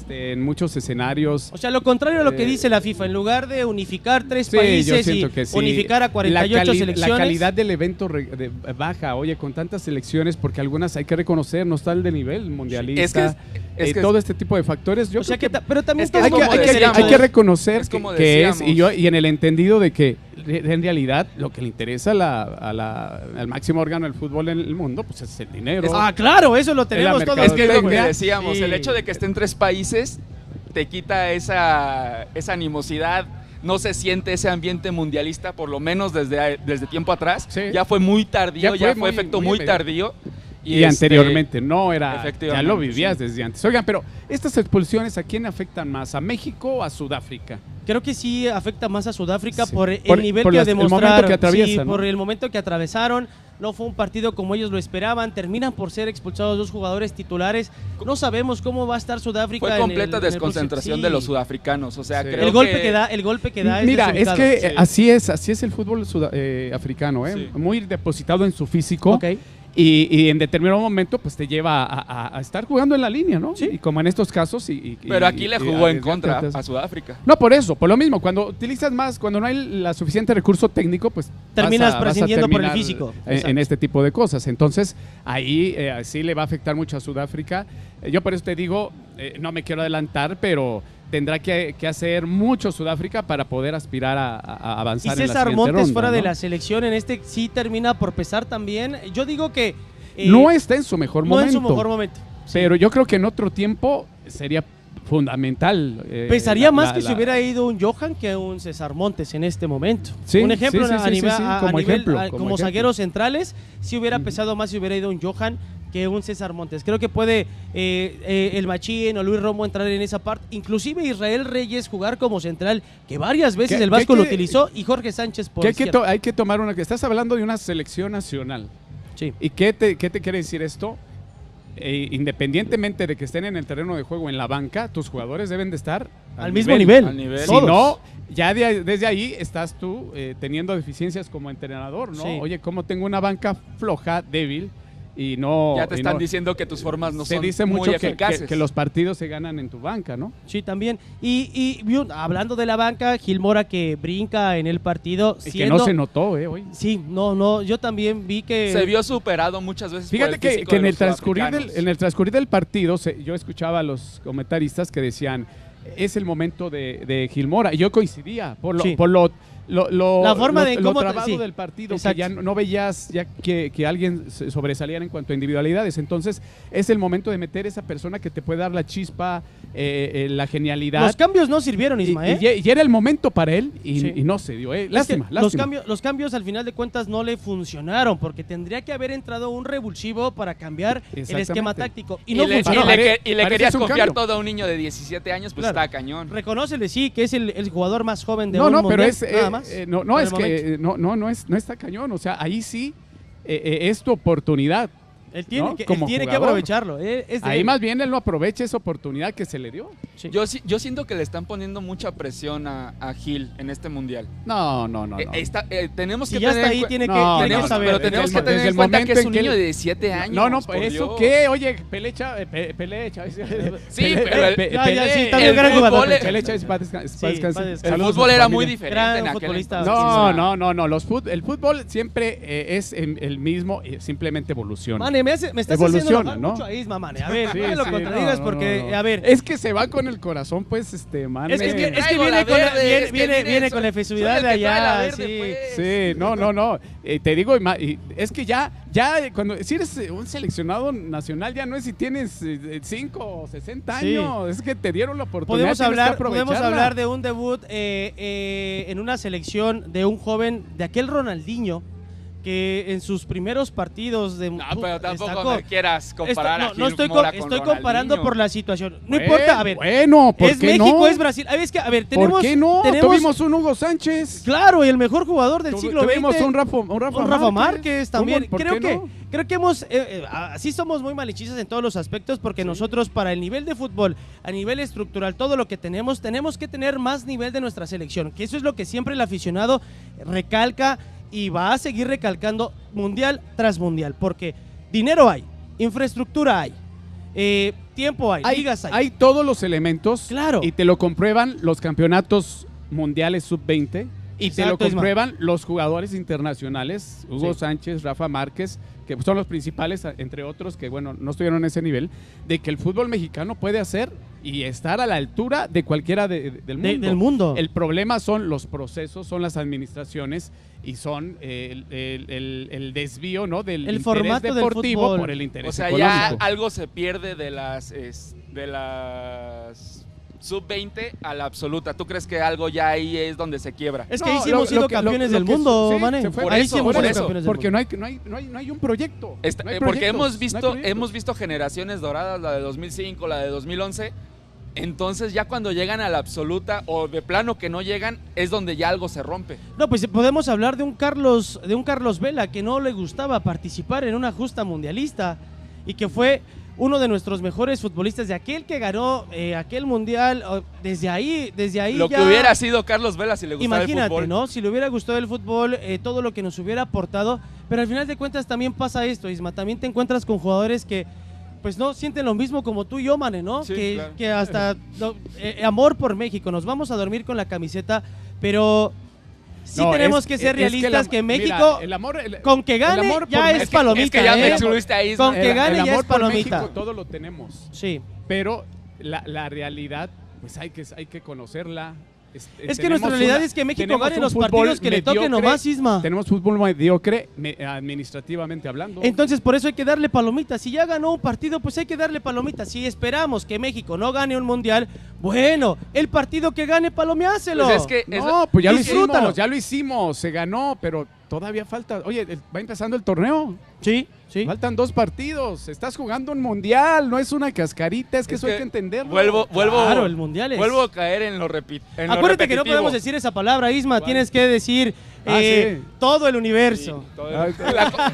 Speaker 1: en muchos escenarios.
Speaker 2: O sea, lo contrario a lo que dice la FIFA, en lugar de unificar 3 países y unificar a 48 selecciones.
Speaker 1: La calidad del evento baja, oye, con tantas selecciones, porque algunas hay que reconocer, no está el de nivel mundialista. Es que todo este tipo de factores. Yo creo que
Speaker 2: pero también
Speaker 1: hay que reconocer que es, y en el entendido de que en realidad lo que le interesa al máximo órgano del fútbol en el mundo, pues es el dinero.
Speaker 2: Claro, eso lo tenemos todos.
Speaker 3: Es que es lo que decíamos, el hecho de que esté en 3 países te quita esa animosidad, no se siente ese ambiente mundialista, por lo menos desde tiempo atrás. Sí. Ya fue muy tardío, ya fue efecto muy tardío.
Speaker 1: Y anteriormente no era, ya lo vivías desde antes. Oigan, pero estas expulsiones, ¿a quién afectan más? ¿A México o a Sudáfrica?
Speaker 2: Creo que sí afecta más a Sudáfrica por el nivel que demostraron. El momento que atraviesan, ¿no? Por el momento que atravesaron. No fue un partido como ellos lo esperaban. Terminan por ser expulsados 2 jugadores titulares. No sabemos cómo va a estar Sudáfrica.
Speaker 3: Fue completa desconcentración de los sudafricanos. O sea, creo
Speaker 2: el golpe que da.
Speaker 1: Mira, es que así es el fútbol africano, muy depositado en su físico. y en determinado momento pues te lleva a estar jugando en la línea, ¿no?
Speaker 2: Sí.
Speaker 1: Y como en estos casos.
Speaker 3: Pero aquí le jugó en contra a Sudáfrica.
Speaker 1: No, por eso, por lo mismo. Cuando utilizas más, cuando no hay la suficiente recurso técnico, pues
Speaker 2: terminas prescindiendo por el
Speaker 1: terminar
Speaker 2: físico.
Speaker 1: en este tipo de cosas. Entonces, ahí sí le va a afectar mucho a Sudáfrica. Yo por eso te digo, no me quiero adelantar, pero tendrá que hacer mucho Sudáfrica para poder aspirar a avanzar en la
Speaker 2: César
Speaker 1: siguiente
Speaker 2: Montes
Speaker 1: ronda,
Speaker 2: fuera
Speaker 1: ¿no?
Speaker 2: de la selección, en este sí termina por pesar también. Yo digo que...
Speaker 1: no está en su mejor momento.
Speaker 2: No en su mejor momento.
Speaker 1: Pero yo creo que en otro tiempo sería fundamental.
Speaker 2: Pesaría más que si hubiera ido un Johan que un César Montes en este momento.
Speaker 1: Sí,
Speaker 2: un ejemplo
Speaker 1: sí, sí, como ejemplo, como
Speaker 2: como zagueros centrales, si hubiera pesado más si hubiera ido un Johan que un César Montes. Creo que puede el Machín o Luis Romo entrar en esa parte. Inclusive Israel Reyes jugar como central, que varias veces el Vasco lo utilizó, y Jorge Sánchez por izquierda.
Speaker 1: Hay que tomar una... que estás hablando de una selección nacional.
Speaker 2: Sí.
Speaker 1: ¿Y qué te quiere decir esto? Independientemente de que estén en el terreno de juego en la banca, tus jugadores deben de estar
Speaker 2: al mismo nivel.
Speaker 1: Si no, ya desde ahí estás tú teniendo deficiencias como entrenador, ¿no?
Speaker 2: Sí.
Speaker 1: Oye, ¿cómo tengo una banca floja, débil? Y no...
Speaker 3: Ya te están diciendo que tus formas no son muy
Speaker 1: Se dice mucho
Speaker 3: eficaces.
Speaker 1: que los partidos se ganan en tu banca, ¿no?
Speaker 2: Sí, también. Y hablando de la banca, Gil Mora que brinca en el partido.
Speaker 1: Y que no se notó, hoy.
Speaker 2: Sí, no, yo también vi que...
Speaker 3: Se vio superado muchas veces.
Speaker 1: Fíjate
Speaker 3: por el físico
Speaker 1: que en
Speaker 3: de
Speaker 1: el
Speaker 3: los
Speaker 1: transcurrir del partido, yo escuchaba a los comentaristas que decían, es el momento de Gil Mora. Y yo coincidía por
Speaker 2: la forma de
Speaker 1: lo
Speaker 2: cómo
Speaker 1: trabado del partido,
Speaker 2: exacto.
Speaker 1: que ya no veías ya que alguien sobresaliera en cuanto a individualidades. Entonces es el momento de meter esa persona que te puede dar la chispa, la genialidad.
Speaker 2: Los cambios no sirvieron, Isma,
Speaker 1: y era el momento para él y no se dio. Lástima.
Speaker 2: Los cambios al final de cuentas no le funcionaron, porque tendría que haber entrado un revulsivo para cambiar el esquema táctico. Y no funcionó.
Speaker 3: Y le querías confiar todo a un niño de 17 años, pues está cañón.
Speaker 2: Reconócele, sí, que es el jugador más joven de
Speaker 1: un
Speaker 2: mundial,
Speaker 1: pero es
Speaker 2: nada más.
Speaker 1: No está cañón, o sea, ahí sí es tu oportunidad.
Speaker 2: Él tiene que aprovecharlo.
Speaker 1: Ahí más bien él no aprovecha esa oportunidad que se le dio.
Speaker 3: Sí. Yo siento que le están poniendo mucha presión a Gil en este mundial.
Speaker 1: No.
Speaker 3: Tenemos
Speaker 2: si
Speaker 3: que
Speaker 2: ya
Speaker 3: tener
Speaker 2: está ahí, tiene que saber.
Speaker 3: Pero tenemos que tener en cuenta que es un niño de 17 años.
Speaker 1: No, eso qué, oye, Pelecha.
Speaker 3: Sí, pero el fútbol era muy diferente en aquel entonces.
Speaker 1: No, el fútbol siempre es el mismo, simplemente evoluciona.
Speaker 2: Me estás haciendo enojar mucho a Isma, Mane. A ver, no lo contradigas porque, a ver.
Speaker 1: Es que se va con el corazón, pues, Mane.
Speaker 2: Es que viene con la efusividad de allá.
Speaker 1: Sí, no. Te digo, es que ya cuando si eres un seleccionado nacional, ya no es si tienes 5 o 60 años. Es que te dieron la oportunidad.
Speaker 2: Podemos hablar de un debut en una selección de un joven, de aquel Ronaldinho, que en sus primeros partidos de...
Speaker 3: No, pero tampoco me quieras comparar a Gil
Speaker 2: estoy
Speaker 3: Mora con
Speaker 2: estoy comparando
Speaker 3: Ronaldinho.
Speaker 2: por la situación. No importa, a ver.
Speaker 1: Bueno, ¿por
Speaker 2: es
Speaker 1: qué
Speaker 2: México,
Speaker 1: no?
Speaker 2: es Brasil. Es que, a ver, tenemos...
Speaker 1: ¿Por qué no? Tuvimos un Hugo Sánchez.
Speaker 2: Claro, y el mejor jugador del siglo XX.
Speaker 1: Tuvimos un Rafa
Speaker 2: Márquez también.
Speaker 1: Creo
Speaker 2: que hemos... así somos muy malichistas en todos los aspectos, porque nosotros, para el nivel de fútbol, a nivel estructural, todo lo que tenemos que tener más nivel de nuestra selección. Que eso es lo que siempre el aficionado recalca y va a seguir recalcando mundial tras mundial, porque dinero hay, infraestructura hay, tiempo hay, ligas hay.
Speaker 1: Hay todos los elementos,
Speaker 2: claro,
Speaker 1: y te lo comprueban los campeonatos mundiales sub-20 y te lo comprueban los jugadores internacionales, Hugo Sánchez, Rafa Márquez, que son los principales, entre otros, que bueno, no estuvieron en ese nivel, de que el fútbol mexicano puede hacer y estar a la altura de cualquiera del mundo. El problema son los procesos, son las administraciones y son el desvío, ¿no? del
Speaker 2: el
Speaker 1: interés
Speaker 2: formato
Speaker 1: deportivo
Speaker 2: del fútbol.
Speaker 1: por el interés
Speaker 3: económico.
Speaker 1: Ya
Speaker 3: algo se pierde de las sub-20 a la absoluta. ¿Tú crees que algo ya ahí es donde se quiebra?
Speaker 2: Es que ahí sí hemos sido campeones del mundo, Mane.
Speaker 3: Ahí sí hemos sido campeones del mundo.
Speaker 1: Porque no hay un proyecto.
Speaker 3: Porque hemos visto generaciones doradas, la de 2005, la de 2011. Entonces ya cuando llegan a la absoluta o de plano que no llegan, es donde ya algo se rompe.
Speaker 2: No, pues podemos hablar de un Carlos Vela que no le gustaba participar en una justa mundialista y que fue uno de nuestros mejores futbolistas, de aquel que ganó aquel mundial, desde ahí
Speaker 3: lo
Speaker 2: ya,
Speaker 3: que hubiera sido Carlos Vela si le gustaba el fútbol.
Speaker 2: imagínate, ¿no? Si le hubiera gustado el fútbol, todo lo que nos hubiera aportado, pero al final de cuentas también pasa esto, Isma, también te encuentras con jugadores que pues no sienten lo mismo como tú y yo, Mane, ¿no?
Speaker 3: Sí, claro.
Speaker 2: Que hasta amor por México, nos vamos a dormir con la camiseta, pero sí tenemos que ser realistas que México, mira, con que gane ya es palomita.
Speaker 3: Es que ya me subiste ahí.
Speaker 2: Con que gane ya es palomita.
Speaker 1: México, todo lo tenemos.
Speaker 2: Sí.
Speaker 1: Pero la realidad, pues hay que conocerla.
Speaker 2: Es que nuestra realidad es que México gane los partidos que le toquen nomás, Isma.
Speaker 1: Tenemos fútbol mediocre administrativamente hablando.
Speaker 2: Entonces por eso hay que darle palomitas. Si ya ganó un partido, pues hay que darle palomitas. Si esperamos que México no gane un mundial, bueno, el partido que gane, palomeáselo.
Speaker 3: Pues es que
Speaker 1: pues ya lo hicimos, se ganó, pero todavía falta. Oye, va empezando el torneo.
Speaker 2: Sí.
Speaker 1: Faltan 2 partidos. Estás jugando un mundial, no es una cascarita, es que eso hay que entenderlo.
Speaker 2: Claro, el mundial es.
Speaker 3: Vuelvo a caer en lo repetitivo.
Speaker 2: Acuérdate que no podemos decir esa palabra, Isma. ¿Cuál? Tienes que decir todo el universo.
Speaker 3: Sí,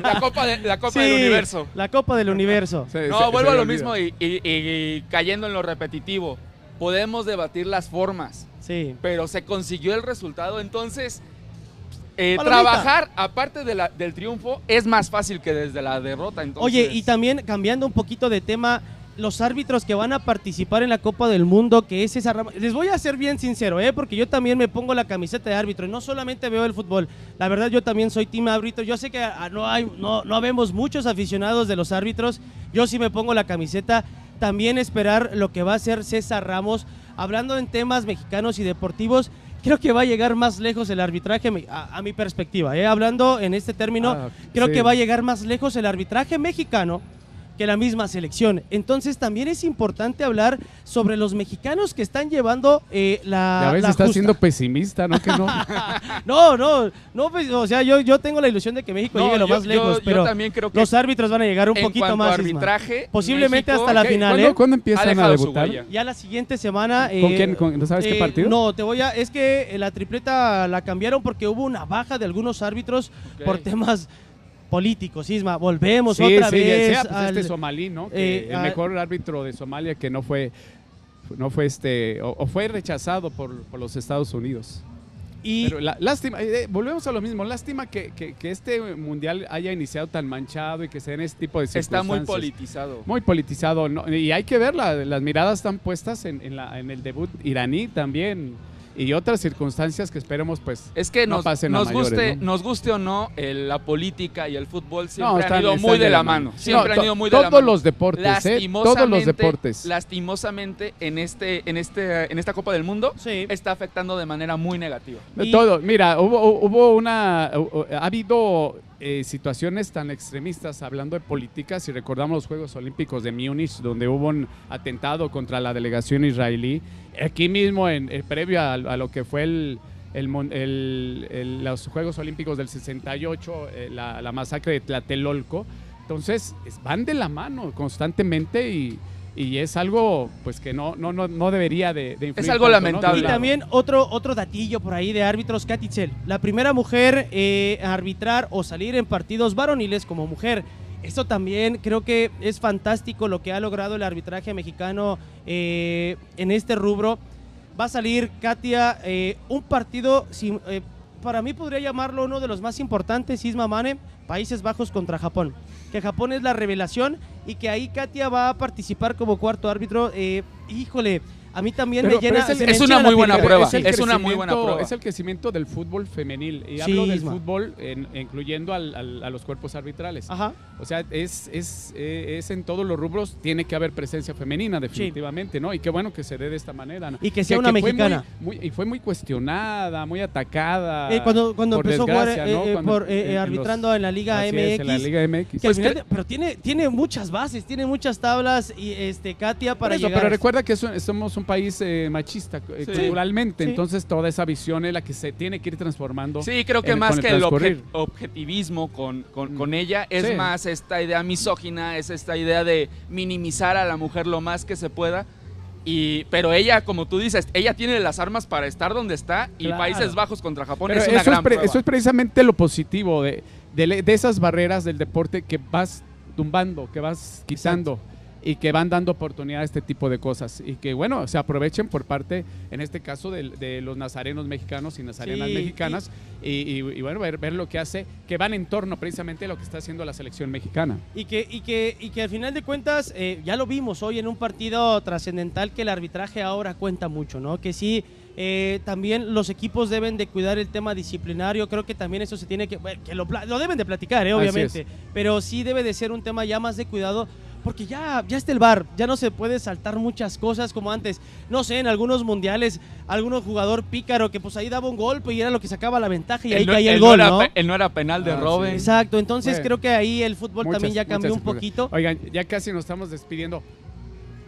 Speaker 3: la copa del universo.
Speaker 2: La copa del universo.
Speaker 3: Vuelvo a lo mismo y cayendo en lo repetitivo. Podemos debatir las formas, pero se consiguió el resultado, entonces trabajar aparte del triunfo es más fácil que desde la derrota. Entonces...
Speaker 2: Oye, y también cambiando un poquito de tema, los árbitros que van a participar en la Copa del Mundo, que es esa rama, les voy a ser bien sincero, porque yo también me pongo la camiseta de árbitro y no solamente veo el fútbol, la verdad yo también soy team árbitro, yo sé que no vemos muchos aficionados de los árbitros, yo sí me pongo la camiseta, también esperar lo que va a hacer César Ramos, hablando en temas mexicanos y deportivos. Creo que va a llegar más lejos el arbitraje, a mi perspectiva, hablando en este término, creo que va a llegar más lejos el arbitraje mexicano que la misma selección. Entonces también es importante hablar sobre los mexicanos que están llevando
Speaker 1: a veces está siendo pesimista, ¿no? Que no.
Speaker 2: no, pues, o sea, yo tengo la ilusión de que México llegue lo más lejos, pero
Speaker 3: también creo que
Speaker 2: los árbitros van a llegar un poquito más.
Speaker 3: Arbitraje,
Speaker 2: posiblemente
Speaker 3: México,
Speaker 2: hasta la final.
Speaker 1: ¿Cuándo empiezan a debutar?
Speaker 2: Ya la siguiente semana.
Speaker 1: ¿Con quién? ¿No sabes qué partido?
Speaker 2: No, es que la tripleta la cambiaron porque hubo una baja de algunos árbitros por temas políticos. Isma, volvemos otra vez
Speaker 1: al somalí, ¿no? Que el mejor árbitro de Somalia que no fue fue rechazado por los Estados Unidos. Pero lástima, volvemos a lo mismo, lástima que este mundial haya iniciado tan manchado y que se den este tipo de circunstancias.
Speaker 3: Está muy politizado.
Speaker 1: Muy politizado, ¿no? Y hay que verla, las miradas están puestas en el debut iraní también. Y otras circunstancias que esperemos pues
Speaker 3: es que
Speaker 1: no pasen a mayores, ¿no?
Speaker 3: Nos guste o no, la política y el fútbol siempre han ido muy de la mano. Siempre han ido muy de la mano.
Speaker 1: Todos los deportes, todos los deportes.
Speaker 3: Lastimosamente en esta Copa del Mundo está afectando de manera muy negativa.
Speaker 1: Todo, mira, ha habido situaciones tan extremistas hablando de política. Si recordamos los Juegos Olímpicos de Múnich, donde hubo un atentado contra la delegación israelí, aquí mismo previo a lo que fue los Juegos Olímpicos del 68, la masacre de Tlatelolco. Entonces van de la mano constantemente y es algo pues que no debería de influir.
Speaker 3: Es algo tanto, lamentable.
Speaker 2: Y también otro datillo por ahí de árbitros, Katy Tzell, la primera mujer a arbitrar o salir en partidos varoniles como mujer. Esto también creo que es fantástico lo que ha logrado el arbitraje mexicano en este rubro. Va a salir, Katia, un partido, para mí podría llamarlo uno de los más importantes, Isma, Mane, Países Bajos contra Japón. Que Japón es la revelación y que ahí Katia va a participar como cuarto árbitro. Híjole, a mí también me llena.
Speaker 3: Es una muy buena prueba. Es una muy buena prueba.
Speaker 1: Es el crecimiento del fútbol femenil. Y hablo del fútbol incluyendo a los cuerpos arbitrales.
Speaker 2: Ajá.
Speaker 1: O sea, es en todos los rubros tiene que haber presencia femenina, definitivamente, ¿no? Y qué bueno que se dé de esta manera, ¿no?
Speaker 2: Y que sea una mexicana.
Speaker 1: Fue muy cuestionada, muy atacada.
Speaker 2: Cuando empezó a jugar arbitrando en la Liga MX. En la Liga MX. Pero tiene muchas bases, tiene muchas tablas y Katia para llegar.
Speaker 1: Pero recuerda que somos un país machista culturalmente, entonces toda esa visión es la que se tiene que ir transformando.
Speaker 3: Sí, creo que más que el objetivismo con ella, es más esta idea misógina, es esta idea de minimizar a la mujer lo más que se pueda. Pero ella, como tú dices, ella tiene las armas para estar donde está y Países Bajos contra Japón es una gran prueba.
Speaker 1: Eso es precisamente lo positivo de esas barreras del deporte que vas tumbando, que vas quitando. y que van dando oportunidad a este tipo de cosas y que, bueno, se aprovechen por parte, en este caso, de los nazarenos mexicanos y nazarenas mexicanas y bueno, ver lo que hace, que van en torno precisamente a lo que está haciendo la selección mexicana.
Speaker 2: Y que al final de cuentas, ya lo vimos hoy en un partido trascendental, que el arbitraje ahora cuenta mucho, ¿no? Que sí, también los equipos deben de cuidar el tema disciplinario. Creo que también eso se tiene que lo deben de platicar, obviamente, pero sí debe de ser un tema ya más de cuidado, porque ya está el VAR, ya no se puede saltar muchas cosas como antes. No sé, en algunos mundiales, algún jugador pícaro que pues ahí daba un golpe y era lo que sacaba la ventaja y ahí caía el gol, ¿no?
Speaker 3: Él no era penal de Robben.
Speaker 2: Sí. Exacto, entonces creo que ahí el fútbol también ya cambió un poquito.
Speaker 1: Oigan, ya casi nos estamos despidiendo.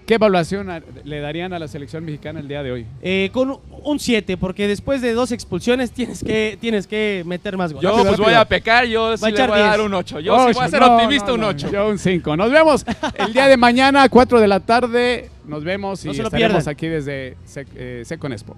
Speaker 1: ¿Qué evaluación le darían a la selección mexicana el día de hoy?
Speaker 2: Con un 7, porque después de 2 expulsiones tienes que meter más goles.
Speaker 3: Yo pues voy a pecar, yo sí le voy a dar un 8. Yo sí voy a ser optimista, un 8.
Speaker 1: Yo un 5. Nos vemos el día de mañana, 4 de la tarde. Nos vemos y estaremos aquí desde Secon Expo.